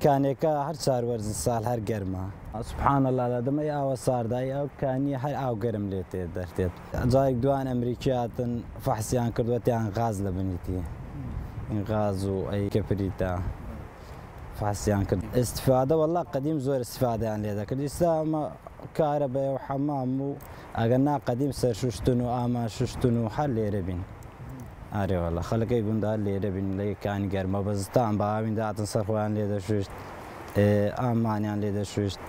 كان هر صار ورز السال هر جرما سبحان الله لا دم أو صار داي أو كان هر أو جرم ليتي درتيت جايك دوان أمريكيات فحصيان كردوتي عن غاز لبنيتي إن غازو أي كبريتا فحصيان كرد استفادة والله قديم زور استفادة يعني هذا كل إسلام كهرباء وحمام أجنا قديم سر ششتنو آما ششتنو حل يربين أري والله خلك يقول ده اللي يربين لي كان جرما بس طعم بعمين ده تنصر خوان لي ده شوشت آمان يعني لي ده شوشت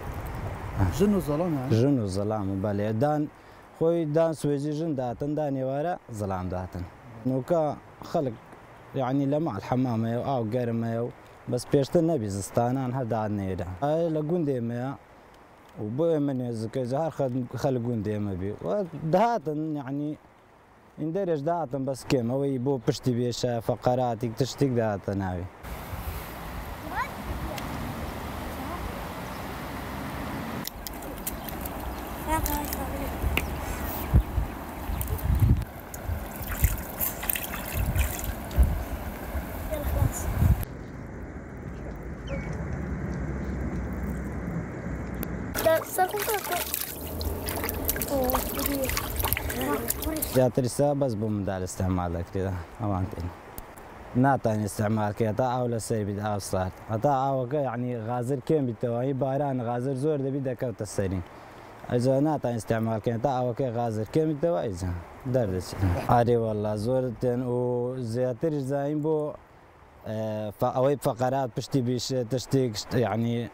جن وظلام يعني جن وظلام بالي دان خوي دان سويجي جن داتن داني ورا ظلام داتن نوكا خلق يعني لما الحمام أو جرما بس بيشتن نبي زستانان هذا عندنا هاي لقون ديما وبوي من يزكي زهر خلقون ديما بي ودهاتن يعني اندرج دهاتن بس كم هو يبو بشتي بيش فقرات تشتيك دهاتن هاي جاتري بس بمدال استعمال كذا أمانتين ناتاني استعمال كذا تا أول سري بيد أو صار تا أو يعني غازر كم بتوعي باران غازر زور ده بيد كوت السري إذا ناتاني استعمال كذا تا أو كي غازر كم بتوعي إذا دردش عادي والله زور تن وزياتر زاين بو فأوي فقرات بشتي بيش تشتيك يعني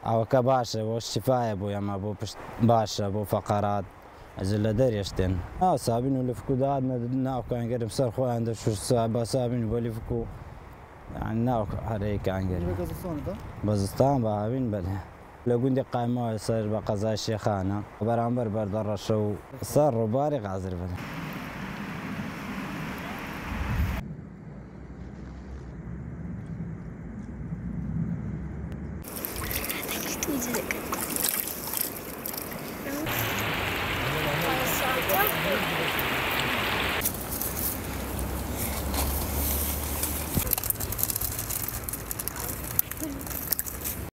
أو كباشة والشفاية بو يا ما بو باشا بو فقرات أجل دريشتين سابين ولفكو داد ناو كان قريب صار خوي عنده شو سابا سابين ولفكو يعني ناو هري كان قريب بازستان بابين بله لو قندي قايمة صار بقضاء الشيخانة برامبر بردر شو صار رباري غازر بله